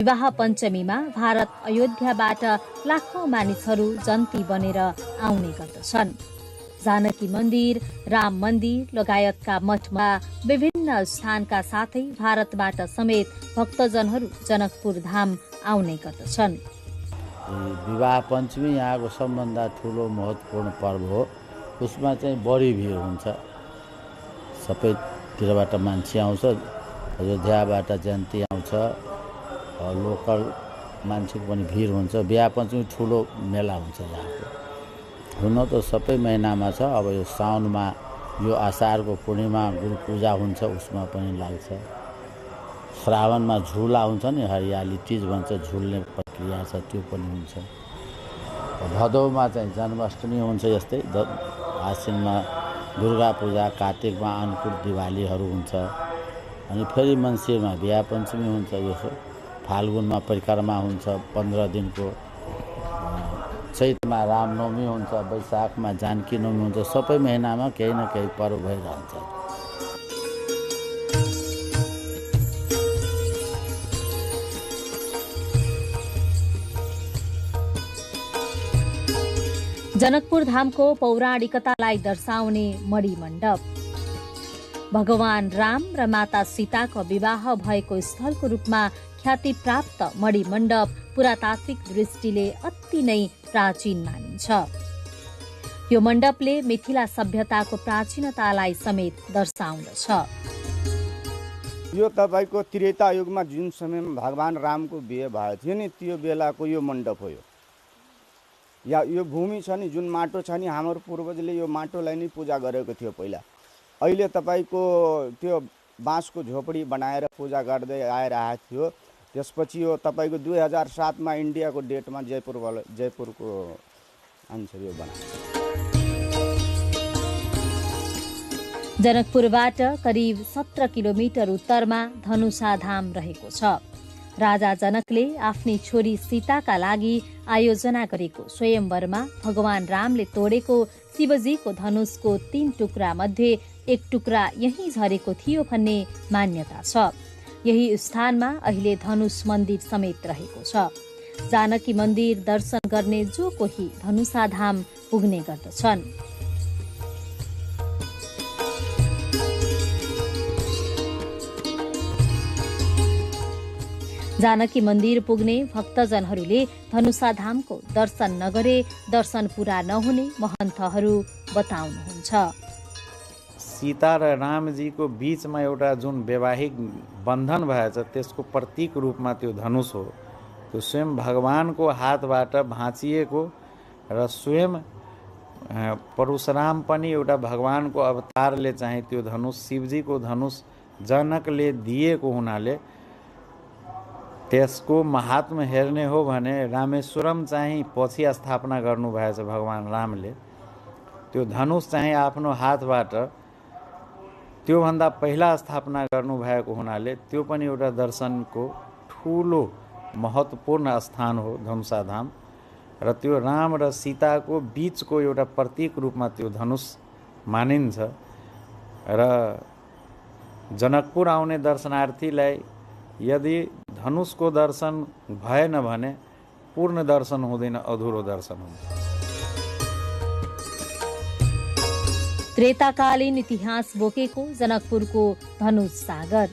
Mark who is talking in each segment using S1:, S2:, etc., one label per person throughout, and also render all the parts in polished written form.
S1: विवाह पञ्चमीमा भारत अयोध्याबाट लाखौं मानिसहरू जन्ती बनेर आउने गर्दछन्। जानकी मन्दिर, राम मन्दिर लगायतका मठमा विभिन्न स्थानका साथै भारतबाट समेत भक्तजनहरू जनकपुर धाम आउने गर्दछन्।
S2: विवाह पञ्चमी यहाँको सबभन्दा ठुलो महत्त्वपूर्ण पर्व हो। उसमा चाहिँ बढी भिड हुन्छ। सबैतिरबाट मान्छे आउँछ, अयोध्याबाट जयन्ती आउँछ, लोकल मान्छेको पनि भिड हुन्छ। विवाह पञ्चमी ठुलो मेला हुन्छ यहाँको। हुन त सबै महिनामा छ। अब यो साउनमा यो आषाढको पूर्णिमा गुरु पूजा हुन्छ, उसमा पनि लाग्छ। श्रावणमा झुला हुन्छ नि, हरियाली तीज भन्छ, झुल्ने प्रक्रिया छ, त्यो पनि हुन्छ। भदौमा चाहिँ जन्माष्टमी हुन्छ। यस्तै आश्विनमा दुर्गा पूजा, कार्तिकमा अन्नकुट दिवालीहरू हुन्छ। अनि फेरि मङ्सिरमा विवाह पञ्चमी हुन्छ। यसो फाल्गुनमा परिक्रमा हुन्छ 15 दिनको। चैतमा रामनवमी हुन्छ, वैशाखमा जानकी नवमी हुन्छ। सबै महिनामा केही न केही पर्व भइरहन्छ।
S1: जनकपुर धामको पौराणिकतालाई दर्शाउने मणिमण्डप। भगवान राम र माता सीताको विवाह भएको स्थलको रूपमा ख्याति प्राप्त मणिमण्डप पुरातात्विक दृष्टिले अति नै प्राचीन मानिन्छ। यो मण्डपले मिथिला सभ्यताको प्राचीनतालाई समेत दर्शाउँदछ।
S3: यो तपाईको त्रेता युगमा जुन समयमा भगवान रामको बिहे भएको थियो नि, त्यो बेलाको यो मण्डप हो। या यो भूमि छ नि, जुन माटो छ नि, हाम्रो पूर्वजले यो माटोलाई नै पूजा गरेको थियो पहिला। अहिले तपाईको त्यो बाँसको झोपडी बनाएर पूजा गर्दै आइरहेको थियो। त्यसपछि यो तपाईको 2007 मा इन्डियाको डेटमा जयपुरको आन्सर यो बना।
S1: जनकपुरबाट करिब 17 किलोमिटर उत्तरमा धनुषा धाम रहेको छ। राजा जनकले आफ्नी छोरी सीताका लागि आयोजना गरेको स्वयम्वरमा भगवान रामले तोडेको शिवजीको धनुषको 3 टुक्रा मध्ये एक टुक्रा यही झरेको थियो भन्ने मान्यता छ। यही स्थानमा अहिले धनुष मन्दिर समेत रहेको छ। जानकी मन्दिर दर्शन गर्ने जो कोही धनुषा धाम पुग्ने गर्दछन्। जानकी मन्दिर पुग्ने भक्तजनहरूले धनुषा धामको दर्शन नगरे दर्शन पूरा नहुने महन्तहरू बताउनुहुन्छ।
S4: सीता र रामजीको बीचमा एउटा जुन वैवाहिक बन्धन भएछ, त्यसको प्रतीक रूपमा त्यो धनुष हो। त्यो स्वयं भगवानको हातबाट भाँचिएको र स्वयं परशुराम पनि एउटा भगवानको अवतारले चाहिँ त्यो धनुष, शिवजीको धनुष जनकले दिएको हुनाले त्यसको महात्म्य हेर्ने हो भने रामेश्वरम चाहिँ पछि स्थापना गर्नुभएछ भगवान रामले। त्यो धनुष चाहिँ आफ्नो हातबाट त्योभन्दा पहिला स्थापना गर्नुभएको हुनाले त्यो पनि एउटा दर्शनको ठुलो महत्त्वपूर्ण स्थान हो धनुषा धाम। र त्यो राम र सीताको बीचको एउटा प्रतीक रूपमा त्यो धनुष मानिन्छ। र जनकपुर आउने दर्शनार्थीलाई यदि धनुषको दर्शन भएन भने पूर्ण दर्शन हुँदैन, अधुरो दर्शन हुन्छ।
S1: त्रेताकालीन इतिहास बोकेको जनकपुरको धनुष सागर।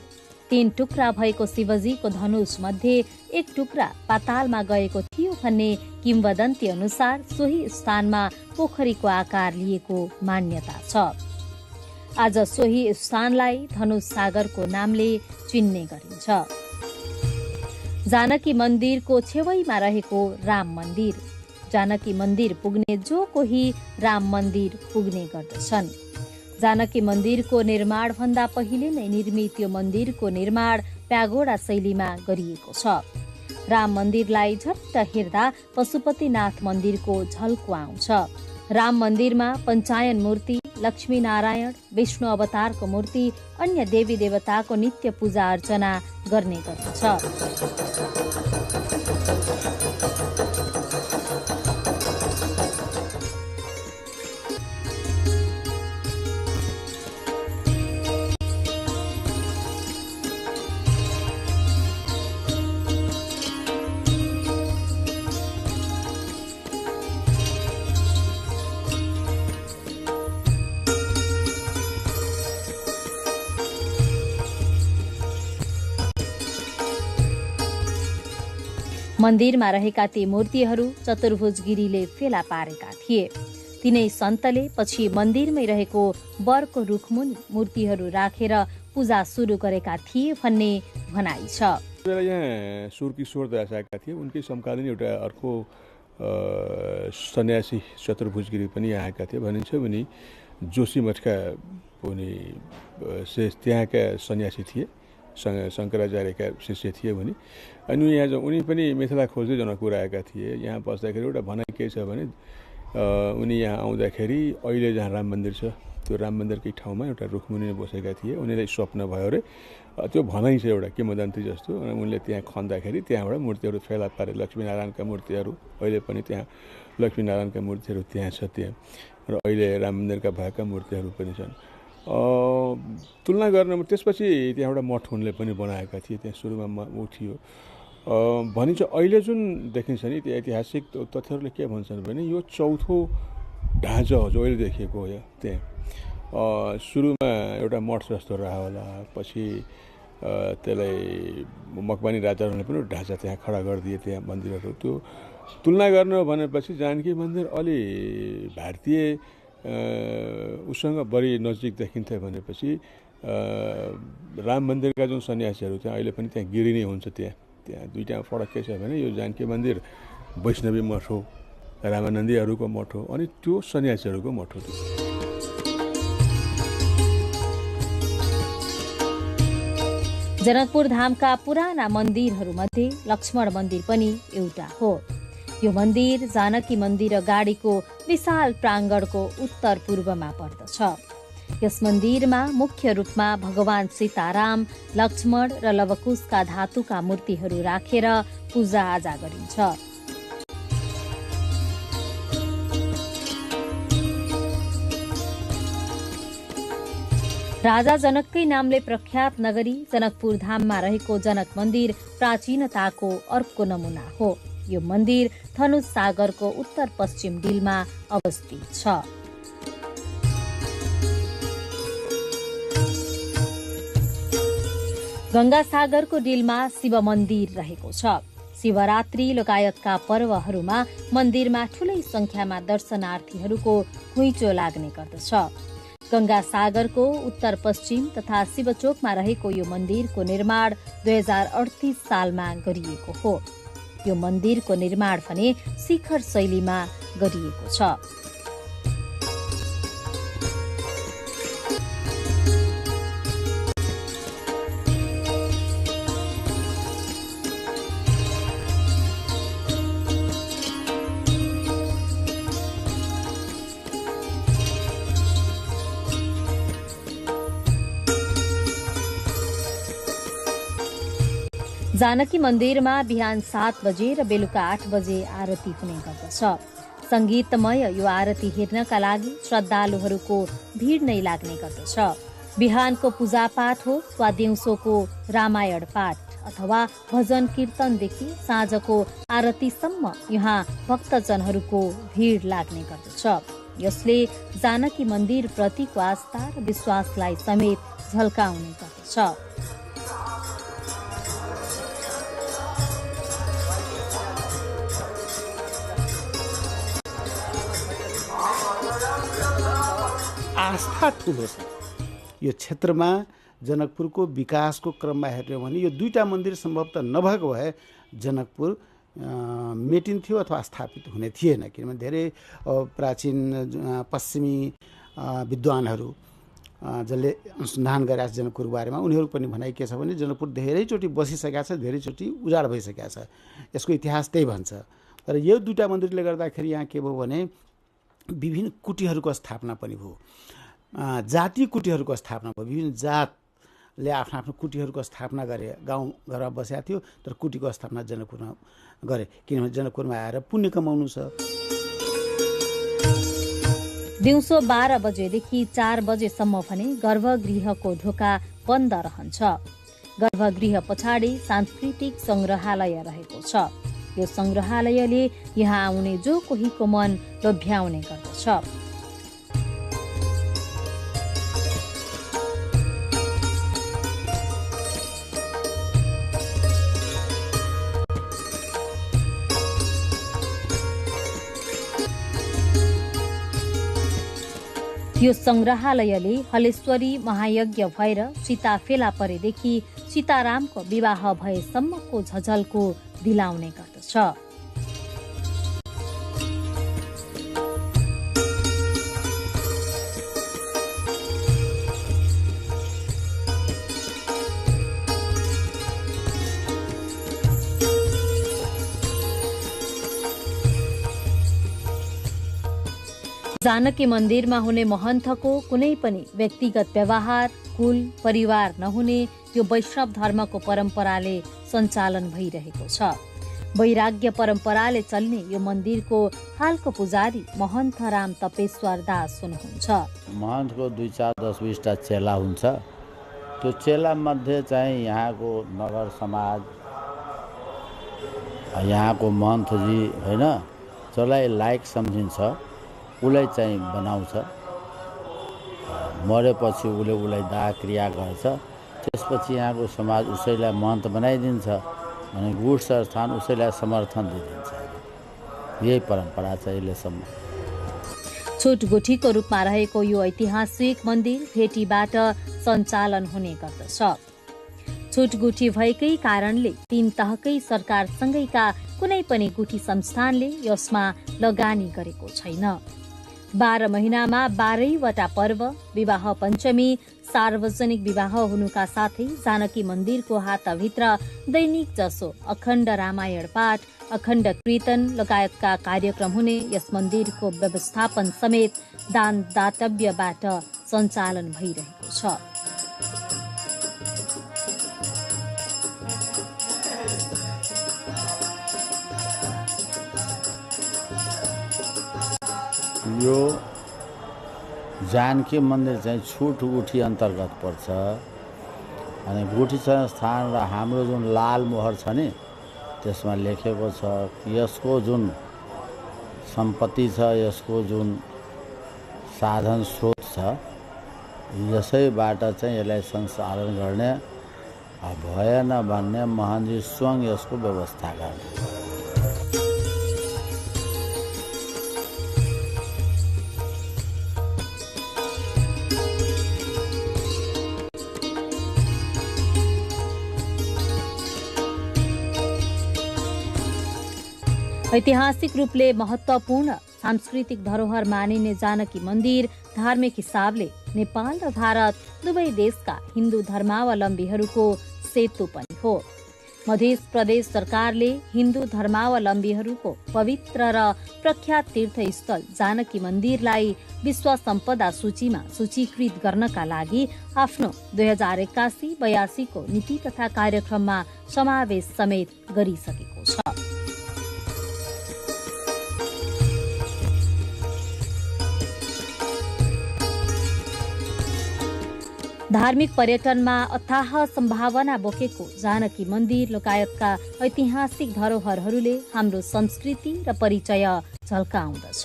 S1: 3 टुक्रा भएको शिवजीको धनुष मध्ये एक टुक्रा पातालमा गएको थियो भन्ने किम्वदन्ती अनुसार सोही स्थानमा पोखरीको आकार लिएको मान्यता छ। आज सोही स्थानलाई धनुष सागरको नामले चिन्ने गरिन्छ। जानकी मन्दिरको छेउमा रहेको राम मन्दिर। जानकी मन्दिर पुग्ने जो कोही राम मन्दिर पुग्ने गर्दछन्। जानकी मन्दिरको निर्माण भन्दा पहिले नै निर्मित यो मन्दिरको निर्माण प्यागोडा शैलीमा गरिएको छ। राम मन्दिरलाई झट्ट हेर्दा पशुपतिनाथ मन्दिरको झल्को आउँछ। राम मन्दिरमा पञ्चायन मूर्ति, लक्ष्मी नारायण, विष्णु अवतारको मूर्ति, अन्य देवी देवताको नित्य पूजा अर्चना गर्ने गर्दछ। मन्दिरमा रहेका ती मूर्तिहरू चतुर्भुज गिरीले फेला पारेका थिए। तिनै सन्तले पछि मन्दिरमै रहेको बरको रुखमुनि मूर्तिहरू राखेर पूजा सुरु गरेका थिए भन्ने भनाइ छ।
S5: यहाँ सुर किशोर दास आएका थिए, उनकै समकालीन एउटा अर्को सन्यासी चतुर्भुज गिरी पनि आएका थिए भनिन्छ। उनी जोशी मठका उनी त्यहाँका सन्यासी थिए, शङ्कराचार्यका शिष्य थिए उनी। अनि उनी पनि मिथिला खोज्दै जनकपुर आएका थिए। यहाँ बस्दाखेरि एउटा भनाइ के छ भने उनी यहाँ आउँदाखेरि अहिले जहाँ राम मन्दिर छ त्यो राम मन्दिरकै ठाउँमा एउटा रुखमुनि बसेका थिए। उनीलाई स्वप्न भयो अरे, त्यो भनाइ छ एउटा किंवदन्ती जस्तो। उनले त्यहाँ खन्दाखेरि त्यहाँबाट मूर्तिहरू फेला पारे, लक्ष्मीनारायणका मूर्तिहरू अहिले पनि त्यहाँ लक्ष्मीनारायणका मूर्तिहरू त्यहाँ छ त्यहाँ, र अहिले राम मन्दिरका भएका मूर्तिहरू पनि छन्। तुलना गर्न त्यसपछि त्यहाँ एउटा मठ उनले पनि बनाएका थिए, त्यहाँ सुरुमा ऊ थियो भनिन्छ। अहिले जुन देखिन्छ नि त्यो ऐतिहासिक तथ्यहरूले के भन्छन् भने यो चौथो ढाँचा हो जो अहिले देखिएको हो त्यहाँ। सुरुमा एउटा मठ जस्तो रह्यो होला, पछि त्यसलाई मकवानी राजाहरूले पनि ढाँचा त्यहाँ खडा गरिदिए त्यहाँ मन्दिरहरू। त्यो तुलना गर्न भनेपछि जानकी मन्दिर अलि भारतीय उसँग बढी नजिक देखिन्थ्यो भनेपछि राम मन्दिरका जुन सन्यासीहरू त्यहाँ अहिले पनि त्यहाँ गिरी नै हुन्छ। त्यहाँ दुईटा फरक के छ भने यो जानकी मन्दिर वैष्णवी मठ हो, रामानन्दीहरूको मठ हो, अनि त्यो सन्यासीहरूको मठ हो।
S1: जनकपुर धामका पुराना मन्दिरहरूमध्ये लक्ष्मण मन्दिर पनि एउटा हो। यो मन्दिर जानकी मन्दिर अगाडिको विशाल प्राङ्गणको उत्तर पूर्वमा पर्दछ। यस मन्दिरमा मुख्य रूपमा भगवान सीताराम, लक्ष्मण र लवकुशका धातुका मूर्तिहरू राखेर पूजाआजा गरिन्छ। राजा जनककै नामले प्रख्यात नगरी जनकपुर धाममा रहेको जनक मन्दिर प्राचीनताको अर्को नमुना हो। यो मन्दिर धनुष सागरको उत्तर पश्चिम डिलमा अवस्थित छ। गंगा सागरको डिलमा शिव मन्दिर रहेको छ। शिवरात्रि लगायतका पर्वहरूमा मन्दिरमा ठूलै संख्यामा दर्शनार्थीहरूको घुइँचो लाग्ने गर्दछ। गंगा सागरको उत्तर पश्चिम तथा शिवचोकमा रहेको यो मन्दिरको निर्माण 2038 सालमा गरिएको हो। यो मन्दिरको निर्माण भने शिखर शैलीमा गरिएको छ। जानकी मन्दिरमा बिहान 7 बजे र बेलुका 8 बजे आरती हुने गर्दछ। संगीतमय यो आरती हेर्नका लागि श्रद्धालुहरूको भीड नै लाग्ने गर्दछ। बिहानको पूजापाठ हो वा दिउँसोको रामायण पाठ अथवा भजन कीर्तनदेखि साँझको आरतीसम्म यहाँ भक्तजनहरूको भीड लाग्ने गर्दछ। यसले जानकी मन्दिर प्रतिको आस्था र विश्वासलाई समेत झल्काउने गर्दछ।
S6: आस्था ठुलो छ यो क्षेत्रमा। जनकपुरको विकासको क्रममा हेर्ने हो भने यो दुईटा मन्दिर सम्भवतः नभएको भए जनकपुर मेटिन्थ्यो अथवा स्थापित हुने थिएन। किनभने धेरै प्राचीन पश्चिमी विद्वानहरू जसले अनुसन्धान गरेका छ जनकपुर बारेमा, उनीहरू पनि भनाइ के छ भने जनकपुर धेरैचोटि बसिसकेका छ, धेरैचोटि उजाड भइसकेका छ। यसको इतिहास त्यही भन्छ। तर यो दुईटा मन्दिरले गर्दाखेरि यहाँ के भयो भने विभिन्न कुटीहरूको स्थापना पनि भयो, जाति कुटीहरूको स्थापना भयो। विभिन्न जातले आफ्नो आफ्नो कुटीहरूको स्थापना गरे, गाउँ घरमा बसेका थियो, तर कुटीको स्थापना जनकपुरमा गरे। किनभने जनकपुरमा आएर पुण्य कमाउनु छ।
S1: दिउँसो 12 बजेदेखि 4 बजेसम्म भने गर्भगृहको ढोका बन्द रहन्छ। गर्भगृह पछाडि सांस्कृतिक संग्रहालय रहेको छ। यो संग्रहालयले यहाँ आउने जो कोहीको मन लोभ्याउने गर्दछ। यो संग्रहालयले हलेश्वरी महायज्ञ भएर सीता फेला परेदेखि सीतारामको विवाह भएसम्मको झझल्को दिलाउने गर्दछ। जानकी मन्दिरमा हुने महन्तको कुनै पनि व्यक्तिगत व्यवहार, कुल, परिवार नहुने यो वैष्णव धर्मको परम्पराले सञ्चालन भइरहेको छ। वैराग्य परम्पराले चल्ने यो मन्दिरको हालको पुजारी महन्त राम तपेश्वर दास हुनुहुन्छ।
S2: महन्तको 2, 4, 10, 20टा चेला हुन्छ। त्यो चेला मध्ये चाहिँ यहाँको नगर समाज, यहाँको महन्तजी होइन, जसलाई लायक सम्झिन्छ उसलाई चाहिँ बनाउँछ। मरेपछि उसलाई दाह क्रिया गर्छ। त्यसपछि यहाँको समाज उसैलाई महन्त बनाइदिन्छ अनि गुड्स स्थान उसैलाई समर्थन दिइदिन्छ। यही परम्परा छ अहिलेसम्म।
S1: छोटगुठीको रूपमा रहेको यो ऐतिहासिक मन्दिर भेटीबाट सञ्चालन हुने गर्दछ। छोटगुठी भएकै कारणले 3 तहकै सरकारसँगैका कुनै पनि गुठी संस्थानले यसमा लगानी गरेको छैन। 12 महिनामा 12वटा पर्व, विवाह पञ्चमी, सार्वजनिक विवाह हुनुका साथै जानकी मन्दिरको हातभित्र दैनिक जसो अखण्ड रामायण पाठ, अखण्ड कीर्तन लगायतका कार्यक्रम हुने यस मन्दिरको व्यवस्थापन समेत दान दातव्यबाट सञ्चालन भइरहेको छ।
S2: यो जानकी मन्दिर चाहिँ छुटगुठी अन्तर्गत पर्छ। अनि गुठी स्थान र हाम्रो जुन लाल मोहर छ नि त्यसमा लेखेको छ यसको जुन सम्पत्ति छ, यसको जुन साधन स्रोत छ, यसैबाट चाहिँ यसलाई सञ्चालन गर्ने भएन भन्ने महन्जी स्वयं यसको व्यवस्था गर्ने।
S1: ऐतिहासिक रूपले महत्त्वपूर्ण सांस्कृतिक धरोहर मानिने जानकी मन्दिर धार्मिक हिसाबले नेपाल र भारत दुवै देशका हिन्दू धर्मावलम्बीहरूको सेतु पनि हो। मध्य प्रदेश सरकारले हिन्दू धर्मावलम्बीहरूको पवित्र र प्रख्यात तीर्थस्थल जानकी मन्दिरलाई विश्व सम्पदा सूचीमा सूचीकृत गर्नका लागि आफ्नो 2081-82 को नीति तथा कार्यक्रममा समावेश समेत गरिसकेको छ। धार्मिक पर्यटनमा अथाह सम्भावना बोकेको जानकी मन्दिर लगायतका ऐतिहासिक धरोहरहरूले हाम्रो संस्कृति र परिचय झल्काउँदछ।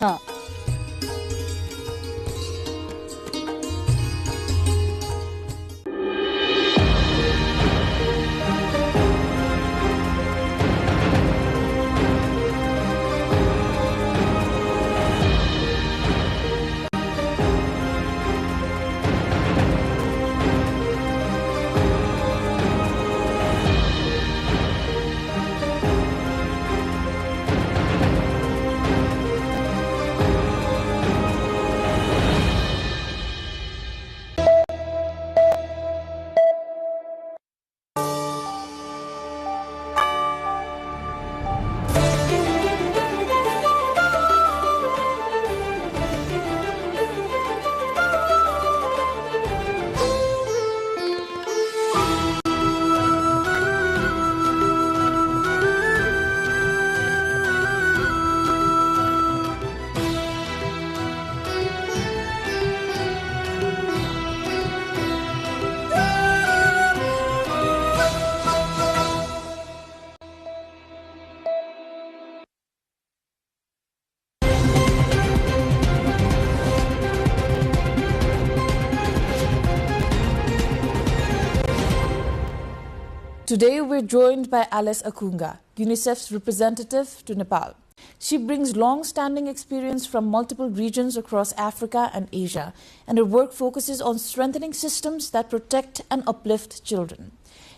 S7: Today we're joined by Alice Akunga, UNICEF's representative to Nepal. She brings long-standing experience from multiple regions across Africa and Asia, and her work focuses on strengthening systems that protect and uplift children.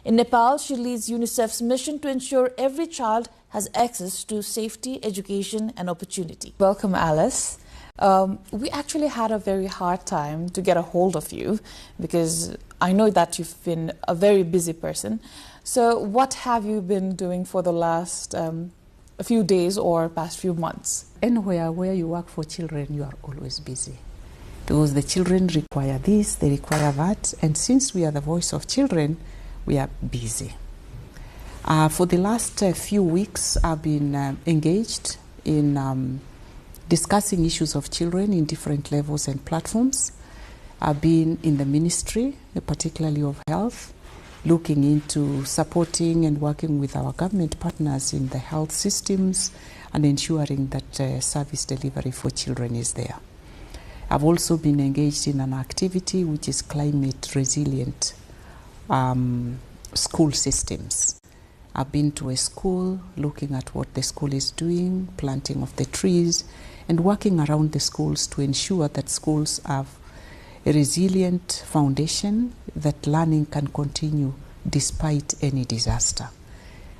S7: In Nepal, she leads UNICEF's mission to ensure every child has access to safety, education, and opportunity. Welcome, Alice. We actually had a very hard time to get a hold of you because I know that you've been a very busy person. So what have you been doing for the last a few days or past few months?
S8: Anywhere where you work for children, you are always busy. Because the children require this, they require that, and since we are the voice of children, we are busy. For the last few weeks, I've been engaged in discussing issues of children in different levels and platforms. I've been in the ministry, particularly of health, looking into supporting and working with our government partners in the health systems and ensuring that service delivery for children is there. I've also been engaged in an activity which is climate resilient school systems. I've been to a school looking at what the school is doing, planting of the trees, and working around the schools to ensure that schools have a resilient foundation that learning can continue despite any disaster.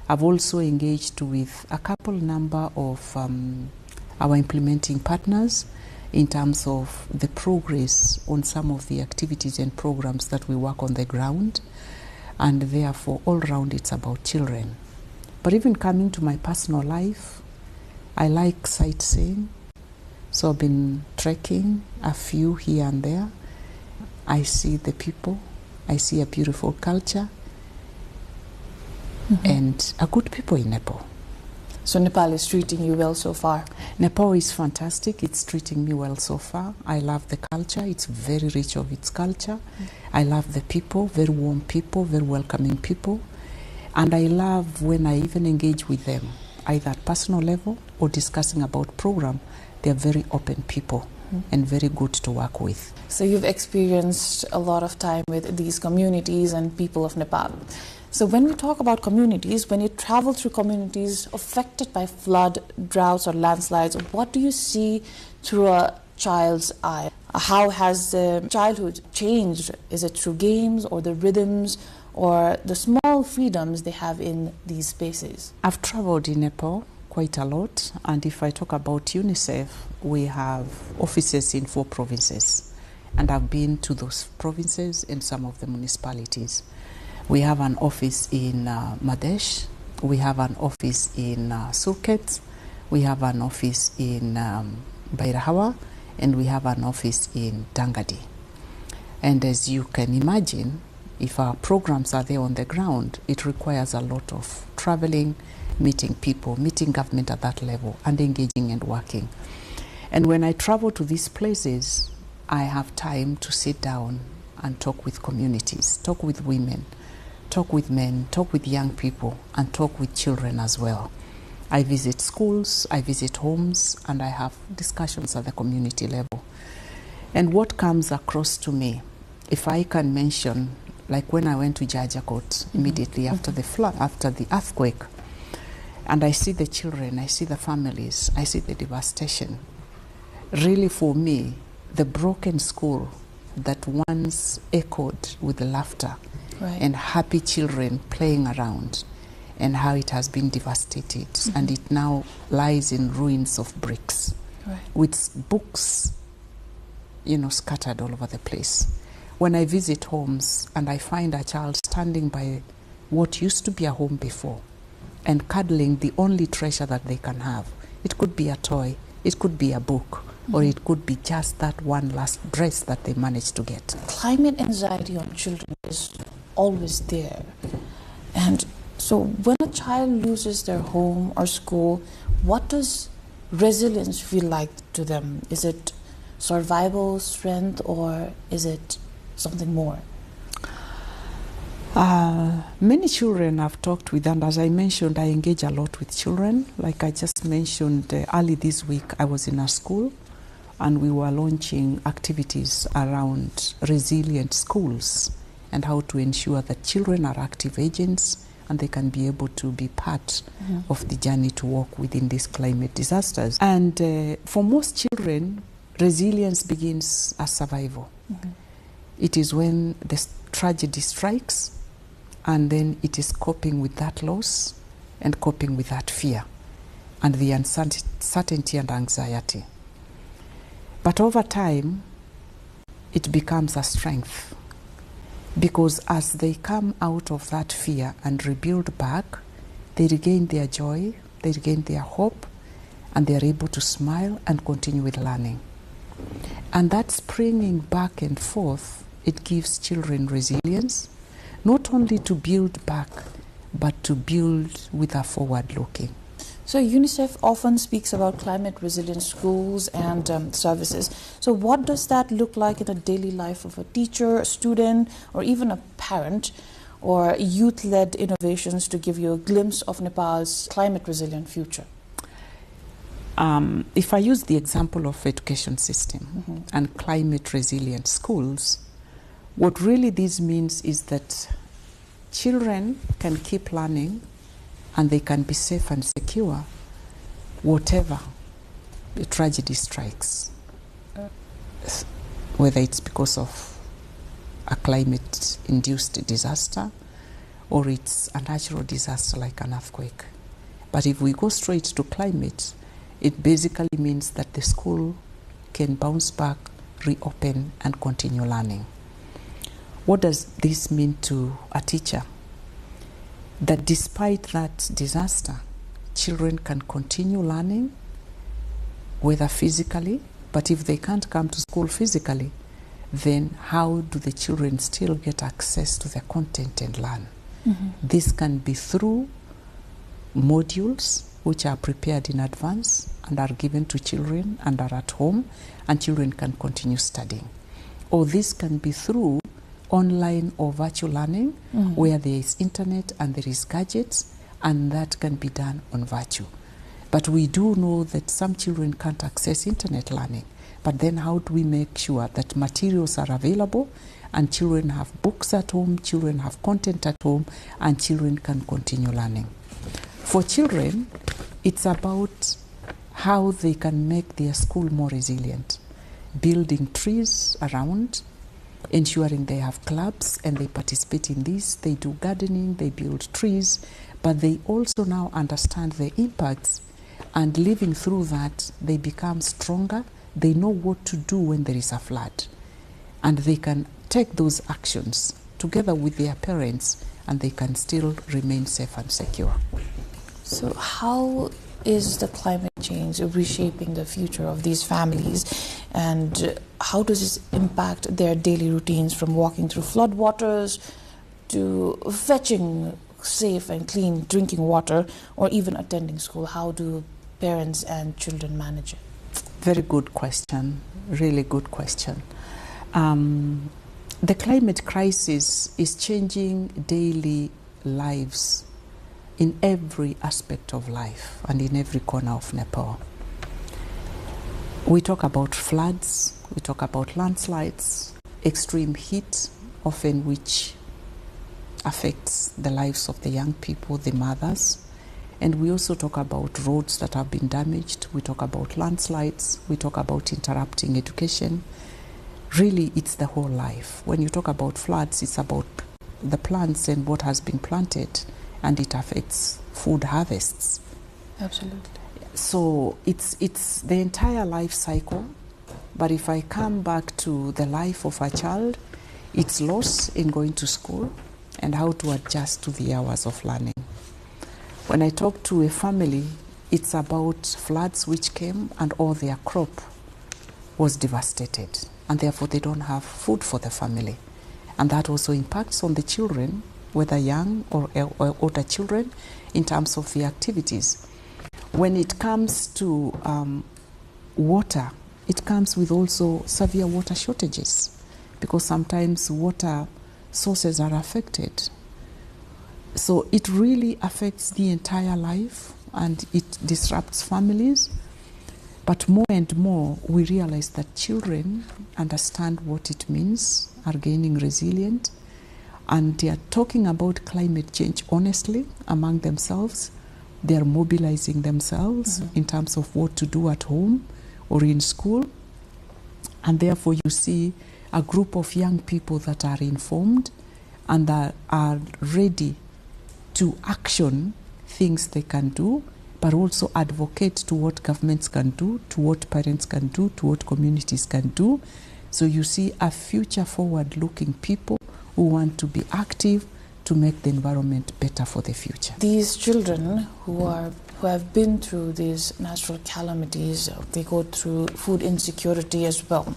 S8: I've also engaged with a couple number of our implementing partners in terms of the progress on some of the activities and programs that we work on the ground, and therefore all round it's about children. But even coming to my personal life, I like sightseeing, so I've been trekking a few here and there. I see the people, I see a beautiful culture, and a good people in Nepal.
S7: So Nepal is treating you well so far?
S8: Nepal is fantastic. It's treating me well so far. I love the culture. It's very rich of its culture. I love the people, very warm people, very welcoming people. And I love when I even engage with them, either at personal level or discussing about program. They're very open people and very good to work with.
S7: So you've experienced a lot of time with these communities and people of Nepal. So when we talk about communities, when you travel through communities affected by flood, droughts or landslides, what do you see through a child's eye? How has the childhood changed? Is it through games or the rhythms or the small freedoms they have in these spaces?
S8: I've traveled in Nepal quite a lot, and if I talk about UNICEF, we have offices in 4 provinces, and I've been to those provinces and some of the municipalities. We have an office in Madesh, we have an office in Surkhet, we have an office in Bairahawa, and we have an office in Dangadi. And as you can imagine, if our programs are there on the ground, it requires a lot of traveling, meeting people, meeting government at that level, and engaging and working. And when I travel to these places, I have time to sit down and talk with communities, talk with women, talk with men, talk with young people, and talk with children as well. I visit schools, I visit homes, and I have discussions at the community level. And what comes across to me, if I can mention, like when I went to Jajakot immediately after the flood, after the earthquake, and I see the children, I see the families, I see the devastation. Really for me, the broken school that once echoed with laughter, right, and happy children playing around, and how it has been devastated, and it now lies in ruins of bricks, right, with books, scattered all over the place. When I visit homes and I find a child standing by what used to be a home before and cuddling the only treasure that they can have, it could be a toy, it could be a book, or it could be just that one last dress that they managed to get.
S7: Climate anxiety on children is always there. And so when a child loses their home or school, what does resilience feel like to them? Is it survival, strength, or is it something more?
S8: Many children I've talked with, and as I mentioned, I engage a lot with children. Like I just mentioned, early this week I was in a school and we were launching activities around resilient schools and how to ensure that children are active agents and they can be able to be part of the journey to work within these climate disasters. And for most children, resilience begins as survival. It is when the tragedy strikes, and then it is coping with that loss and coping with that fear and the uncertainty and anxiety. But over time, it becomes a strength, because as they come out of that fear and rebuild back, they regain their joy, they regain their hope, and they are able to smile and continue with learning. And that springing back and forth, it gives children resilience, not only to build back, but to build with a forward looking.
S7: So UNICEF often speaks about climate resilient schools and services. So what does that look like in the daily life of a teacher, a student, or even a parent, or youth-led innovations to give you a glimpse of Nepal's climate resilient future?
S8: If I use the example of education system and climate resilient schools, what really this means is that children can keep learning and they can be safe and secure whatever the tragedy strikes, whether it's because of a climate-induced disaster or it's a natural disaster like an earthquake. But if we go straight to climate, it basically means that the school can bounce back, reopen, and continue learning. What does this mean to a teacher? That despite that disaster, children can continue learning, whether physically, but if they can't come to school physically, then how do the children still get access to the content and learn? This can be through modules which are prepared in advance and are given to children and are at home, and children can continue studying. Or this can be through online or virtual learning, where there is internet and there is gadgets, and that can be done on virtual. But we do know that some children can't access internet learning. But then how do we make sure that materials are available and children have books at home, children have content at home, and children can continue learning? For children, it's about how they can make their school more resilient, building trees around, ensuring they have clubs and they participate in this, they do gardening, they build trees, but they also now understand the impacts, and living through that, they become stronger, they know what to do when there is a flood, and they can take those actions together with their parents, and they can still remain safe and secure.
S7: So how is the climate change reshaping the future of these families, and how does this impact their daily routines, from walking through floodwaters to fetching safe and clean drinking water, or even attending school? How do parents and children manage it?
S8: Very good question, really good question. The climate crisis is changing daily lives in every aspect of life and in every corner of Nepal. We talk about floods, we talk about landslides, extreme heat, often which affects the lives of the young people, the mothers. And we also talk about roads that have been damaged, we talk about landslides, we talk about interrupting education. Really, it's the whole life. When you talk about floods, it's about the plants and what has been planted, and it affects food harvests.
S7: Absolutely.
S8: So it's the entire life cycle. But if I come back to the life of a child, it's loss in going to school and how to adjust to the hours of learning. When I talk to a family, it's about floods which came and all their crop was devastated, and therefore they don't have food for the family. And that also impacts on the children, whether young or older children, in terms of the activities. When it comes to water, it comes with also severe water shortages, because sometimes water sources are affected. So it really affects the entire life and it disrupts families. But more and more, we realize that children understand what it means, are gaining resilient, And they are talking about climate change honestly among themselves. They are mobilizing themselves in terms of what to do at home or in school. And therefore you see a group of young people that are informed and that are ready to action things they can do, but also advocate to what governments can do, to what parents can do, to what communities can do. So you see a future forward-looking people who want to be active to make the environment better for the future.
S7: These children who have been through these natural calamities, they go through food insecurity as well.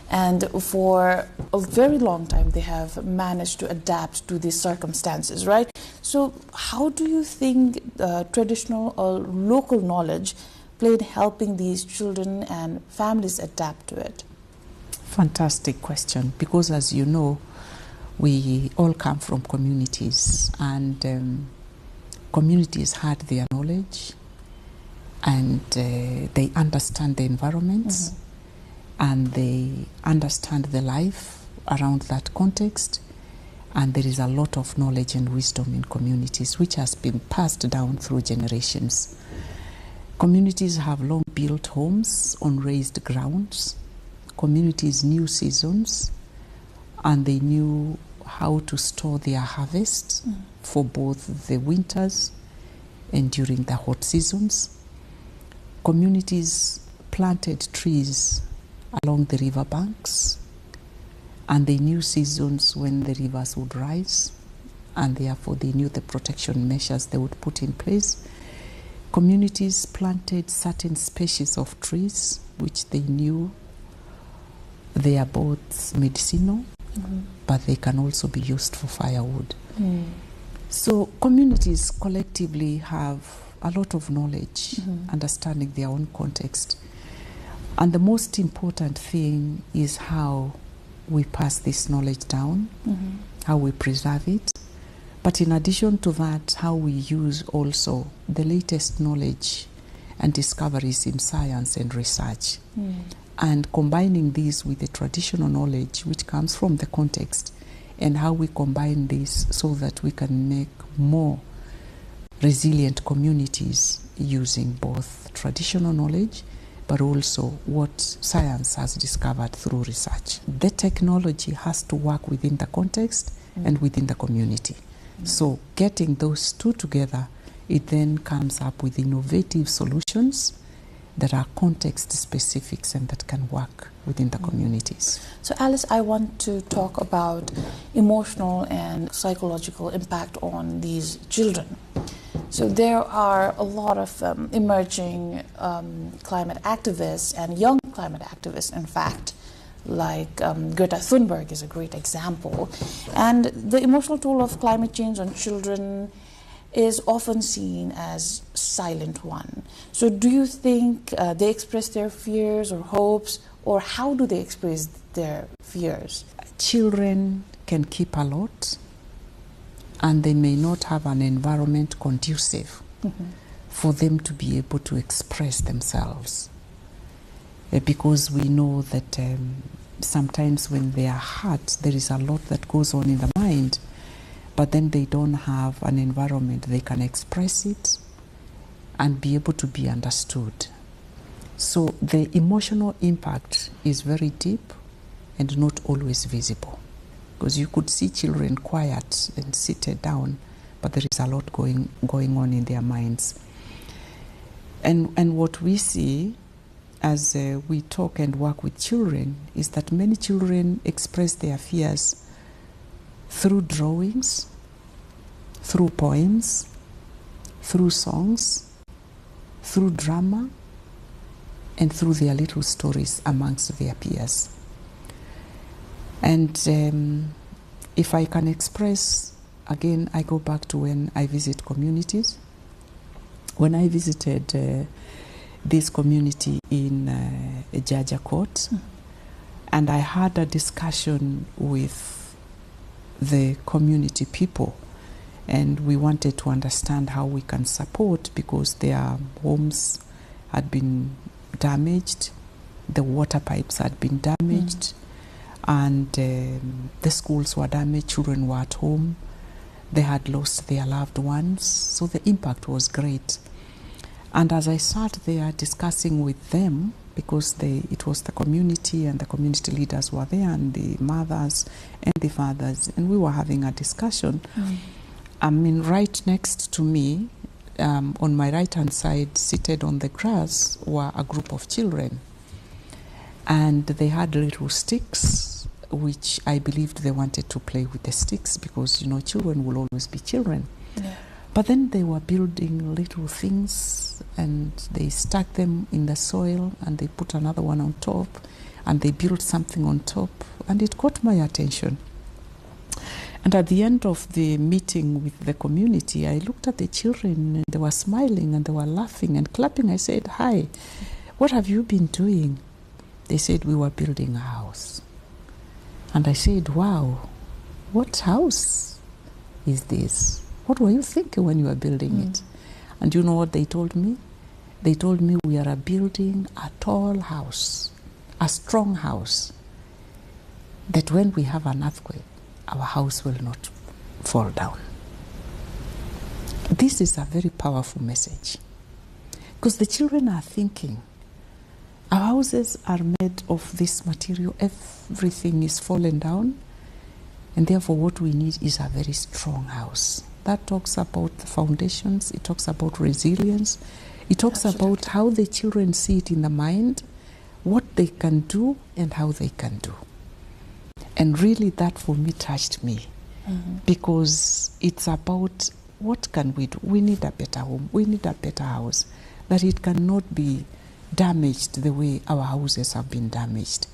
S7: And for a very long time, they have managed to adapt to these circumstances, right? So how do you think traditional or local knowledge played helping these children and families adapt to it?
S8: Fantastic question, because as you know, we all come from communities, and communities had their knowledge, and they understand the environments, and they understand the life around that context, and there is a lot of knowledge and wisdom in communities which has been passed down through generations. Communities have long built homes on raised grounds. Communities knew seasons, and they knew how to store their harvests for both the winters and during the hot seasons. Communities planted trees along the river banks, and they knew seasons when the rivers would rise, and therefore they knew the protection measures they would put in place. Communities planted certain species of trees which they knew they are both medicinal, but they can also be used for firewood. So communities collectively have a lot of knowledge, understanding their own context. And the most important thing is how we pass this knowledge down, how we preserve it. But in addition to that, how we use also the latest knowledge and discoveries in science and research. And combining these with the traditional knowledge which comes from the context, and how we combine this so that we can make more resilient communities using both traditional knowledge but also what science has discovered through research. The technology has to work within the context and within the community. So getting those two together, it then comes up with innovative solutions that are context specifics and that can work within the communities.
S7: So Alice, I want to talk about emotional and psychological impact on these children. So there are a lot of emerging climate activists and young climate activists, in fact, like Greta Thunberg is a great example. And the emotional toll of climate change on children is often seen as silent one. So do you think they express their fears or hopes, or how do they express their fears?
S8: Children can keep a lot, and they may not have an environment conducive for them to be able to express themselves. Because we know that sometimes when they are hurt, there is a lot that goes on in the mind, but then they don't have an environment they can express it and be able to be understood. So the emotional impact is very deep and not always visible, because you could see children quiet and seated down, but there is a lot going on in their minds. And what we see as we talk and work with children is that many children express their fears through drawings, through poems, through songs, through drama, and through their little stories amongst their peers. And if I can express, again, I go back to when I visit communities. When I visited this community in Jajakot, and I had a discussion with the community people, and we wanted to understand how we can support, because their homes had been damaged, the water pipes had been damaged, and the schools were damaged, children were at home, they had lost their loved ones, so the impact was great. And as I sat there discussing with them, because it was the community and the community leaders were there and the mothers and the fathers, and we were having a discussion. I mean, right next to me, on my right-hand side, seated on the grass, were a group of children. And they had little sticks, which I believed they wanted to play with the sticks because, you know, children will always be children.
S7: Yeah.
S8: But then they were building little things and they stuck them in the soil and they put another one on top and they built something on top, and it caught my attention. And at the end of the meeting with the community, I looked at the children and they were smiling and they were laughing and clapping. I said, "Hi, what have you been doing?" They said, "We were building a house." And I said, "Wow, what house is this? What were you thinking when you were building it?" And you know what they told me? They told me, "We are building a tall house, a strong house, that when we have an earthquake, our house will not fall down." This is a very powerful message because the children are thinking, our houses are made of this material, everything is fallen down, and therefore what we need is a very strong house. That talks about the foundations, it talks about resilience, it talks about how the children see it in the mind, what they can do and how they can do. And really that for me touched me, because it's about what can we do? We need a better home, we need a better house, that it cannot be damaged the way our houses have been damaged.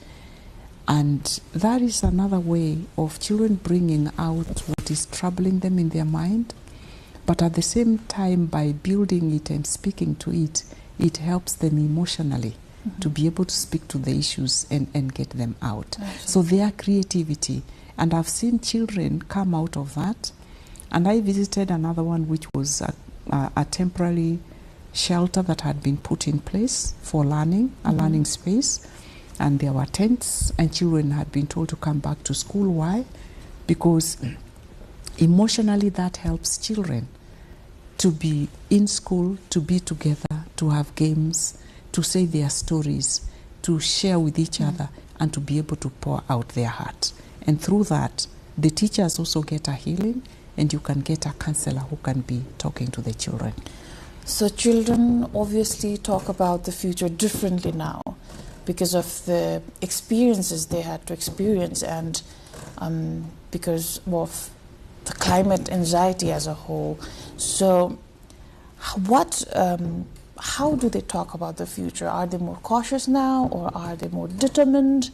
S8: And that is another way of children bringing out what is troubling them in their mind, but at the same time, by building it and speaking to it, it helps them emotionally to be able to speak to the issues and get them out. So their creativity, and I've seen children come out of that. And I visited another one which was a temporary shelter that had been put in place for learning, a learning space. And there were tents, and children had been told to come back to school. Why? Because emotionally that helps children to be in school, to be together, to have games, to say their stories, to share with each other, and to be able to pour out their heart. And through that, the teachers also get a healing, and you can get a counselor who can be talking to the children.
S7: So children obviously talk about the future differently now, because of the experiences they had to experience, and because of the climate anxiety as a whole. So how do they talk about the future? Are they more cautious now, or are they more determined?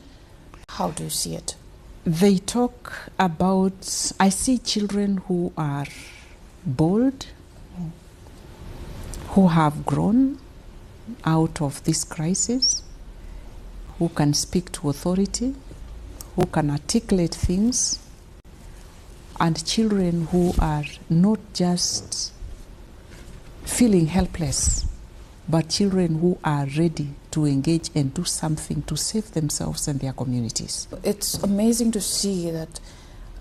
S7: How do you see it?
S8: They talk about, I see children who are bold, who have grown out of this crisis, who can speak to authority, who can articulate things, and children who are not just feeling helpless, but children who are ready to engage and do something to save themselves and their communities.
S7: It's amazing to see that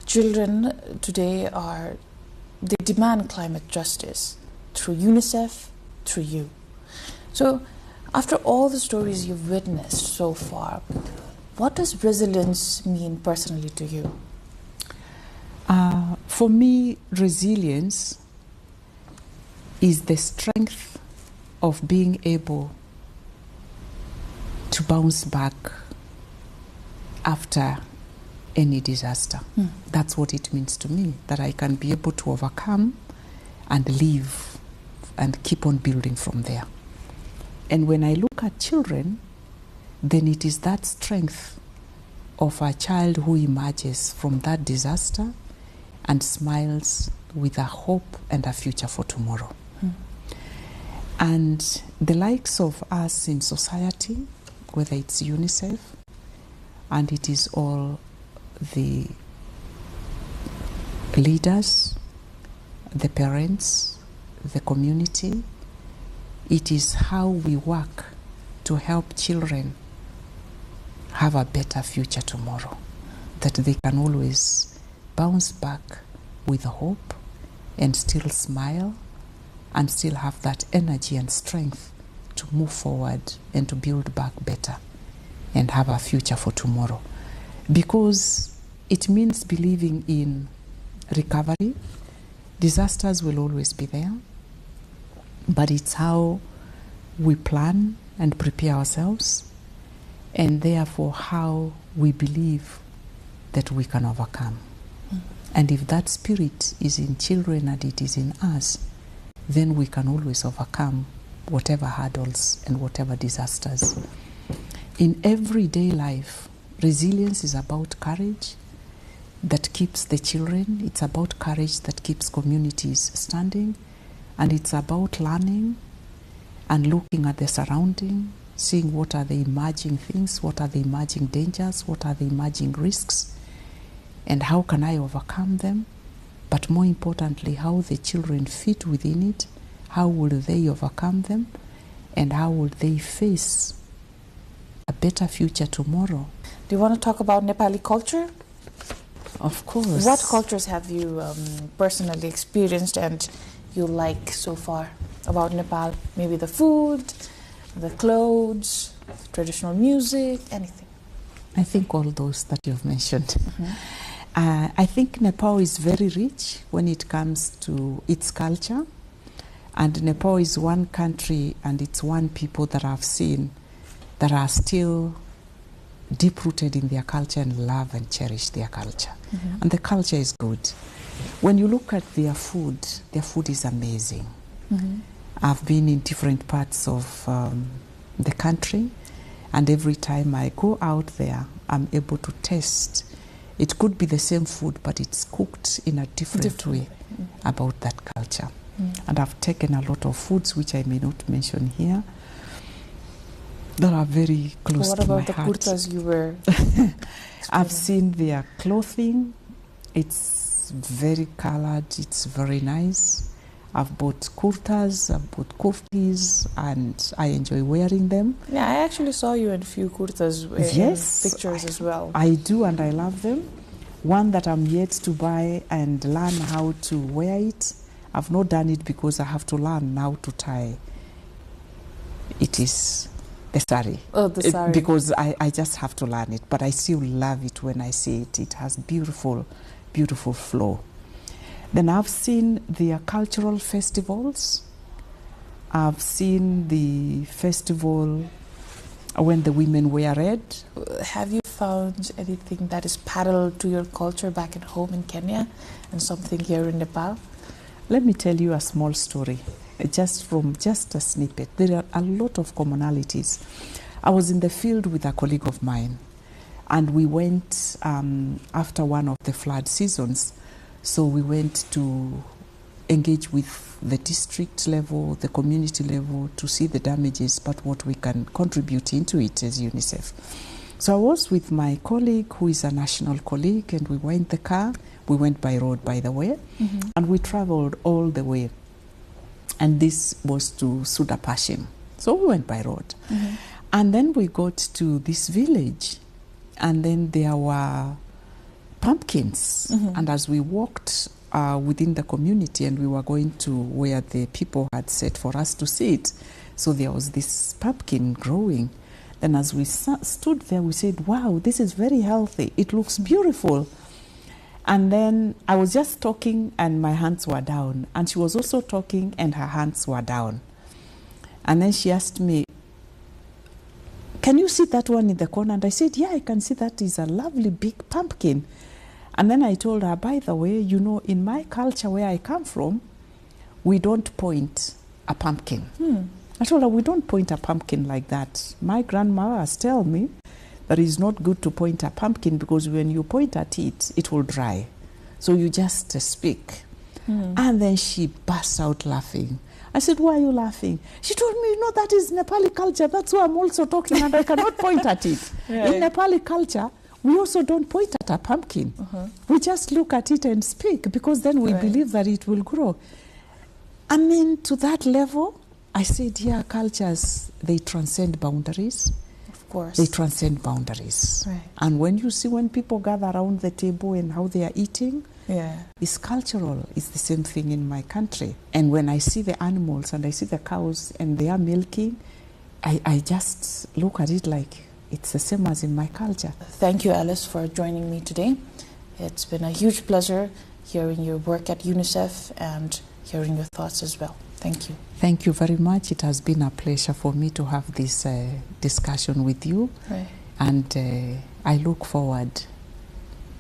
S7: children today they demand climate justice through UNICEF, through you. So after all the stories you've witnessed so far, what does resilience mean personally to you?
S8: For me, resilience is the strength of being able to bounce back after any disaster. That's what it means to me, that I can be able to overcome and live and keep on building from there. And when I look at children, then it is that strength of a child who emerges from that disaster and smiles with a hope and a future for tomorrow. And the likes of us in society, whether it's UNICEF, and it is all the leaders, the parents, the community, it is how we work to help children have a better future tomorrow. that they can always bounce back with hope and still smile and still have that energy and strength to move forward and to build back better and have a future for tomorrow. Because it means believing in recovery. Disasters will always be there, but it's how we plan and prepare ourselves, and therefore how we believe that we can overcome. And if that spirit is in children and it is in us, then we can always overcome whatever hurdles and whatever disasters. In everyday life, resilience is about courage that keeps the children, it's about courage that keeps communities standing, and it's about learning and looking at the surrounding, seeing what are the emerging things, what are the emerging dangers, what are the emerging risks, and how can I overcome them? But more importantly, how the children fit within it, how will they overcome them, and how will they face a better future tomorrow.
S7: Do you want to talk about Nepali culture?
S8: Of course.
S7: What cultures have you personally experienced and you like so far about Nepal? Maybe the food, the clothes, traditional music, anything.
S8: I think all those that you've mentioned. I think Nepal is very rich when it comes to its culture. And Nepal is one country and it's one people that I've seen that are still deep-rooted in their culture and love and cherish their culture. And the culture is good. When you look at their food is amazing. I've been in different parts of the country, and every time I go out there, I'm able to taste. It could be the same food, but it's cooked in a different way about that culture. And I've taken a lot of foods, which I may not mention here, that are very close to my heart. What
S7: about the kurtas you wear?
S8: I've seen their clothing. It's very colored. It's very nice. I've bought kurtas, I've bought koftis, and I enjoy wearing them.
S7: Yeah, I actually saw you in a few kurtas in pictures as well.
S8: I do, and I love them. One that I'm yet to buy and learn how to wear it. I've not done it because I have to learn how to tie. It is the sari.
S7: Oh, the sari.
S8: Because I just have to learn it, but I still love it when I see it. It has beautiful, beautiful flow. Then I've seen their cultural festivals. I've seen the festival when the women wear red.
S7: Have you found anything that is parallel to your culture back at home in Kenya and something here in Nepal?
S8: Let me tell you a small story, just a snippet. There are a lot of commonalities. I was in the field with a colleague of mine, and we went after one of the flood seasons. So we went to engage with the district level, the community level, to see the damages, but what we can contribute into it as UNICEF. So I was with my colleague, who is a national colleague, and we were in the car. We went by road, by the way, and we traveled all the way. And this was to Sudapashim. So we went by road. And then we got to this village, and then there were pumpkins. And as we walked within the community, and we were going to where the people had set for us to sit, so there was this pumpkin growing. Then as we stood there, we said, wow, this is very healthy. It looks beautiful. And then I was just talking and my hands were down. And she was also talking and her hands were down. And then she asked me, can you see that one in the corner? And I said, yeah, I can see that is a lovely big pumpkin. And then I told her, by the way, you know, in my culture where I come from, we don't point a pumpkin. I told her, we don't point a pumpkin like that. My grandmother has told me that it's not good to point a pumpkin because when you point at it, it will dry. So you just speak. And then she burst out laughing. I said, why are you laughing? She told me, you know, that is Nepali culture. That's why I'm also talking, and I cannot point at it. In Nepali culture, we also don't point at a pumpkin. We just look at it and speak, because then we believe that it will grow. I mean, to that level, I said, yeah, cultures, they transcend boundaries.
S7: course.
S8: They transcend boundaries.
S7: Right.
S8: And when people gather around the table and how they are eating, it's cultural. It's the same thing in my country. And when I see the animals and I see the cows and they are milking, I just look at it like it's the same as in my culture.
S7: Thank you, Alice, for joining me today. It's been a huge pleasure hearing your work at UNICEF and hearing your thoughts as well. Thank you.
S8: Thank you very much. It has been a pleasure for me to have this discussion with you.
S7: Right.
S8: And I look forward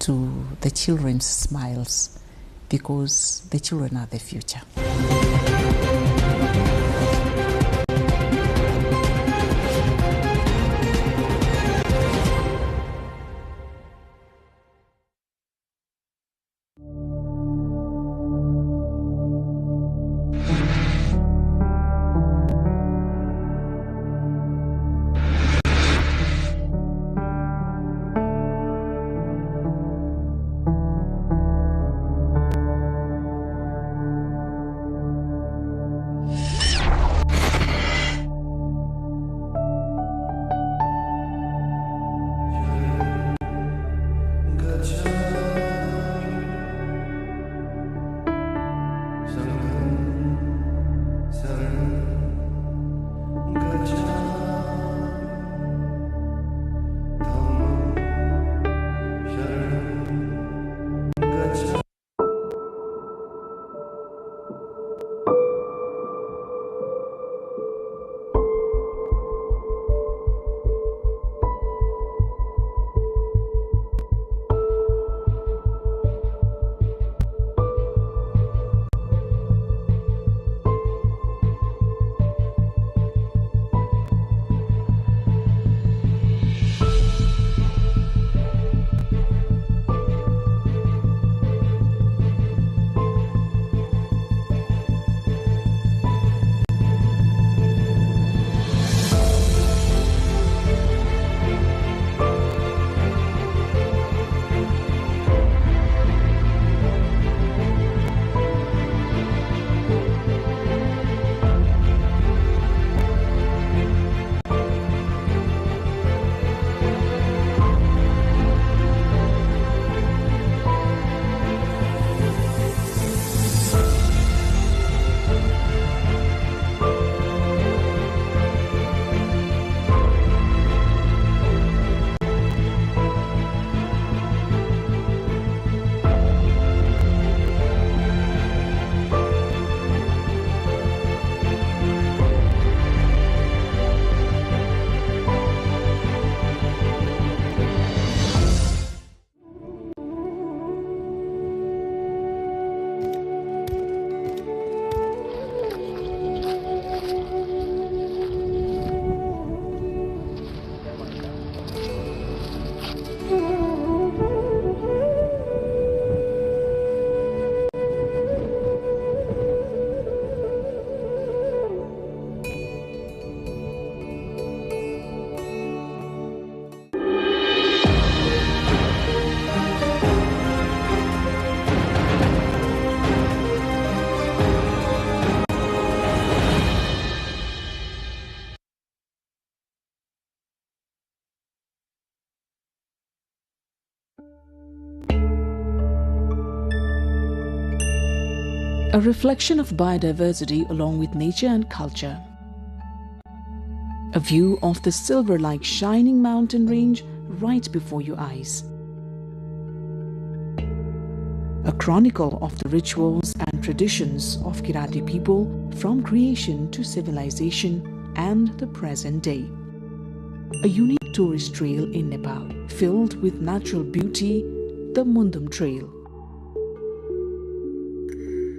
S8: to the children's smiles, because the children are the future.
S7: A reflection of biodiversity along with nature and culture. A view of the silver-like shining mountain range right before your eyes. A chronicle of the rituals and traditions of Kirati people from creation to civilization and the present day. A unique tourist trail in Nepal, filled with natural beauty, the Mundum Trail.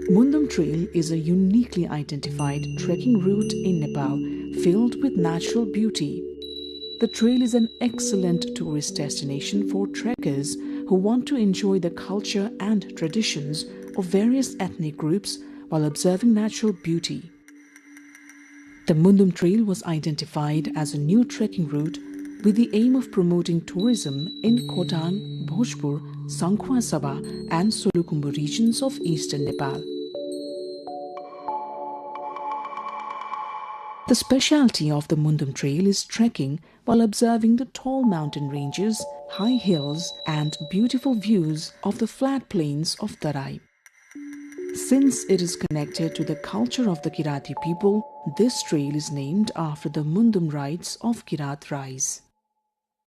S7: Mundum Trail is a uniquely identified trekking route in Nepal filled with natural beauty. The trail is an excellent tourist destination for trekkers who want to enjoy the culture and traditions of various ethnic groups while observing natural beauty. The Mundum Trail was identified as a new trekking route with the aim of promoting tourism in Khotan, Bhojpur, Sankhwa Sabha and Solukhumbu regions of eastern Nepal.
S9: The specialty of the Mundum Trail is trekking while observing the tall mountain ranges, high hills, and beautiful views of the flat plains of Tarai. Since it is connected to the culture of the Kirati people, this trail is named after the Mundum rites of Kirat Rise.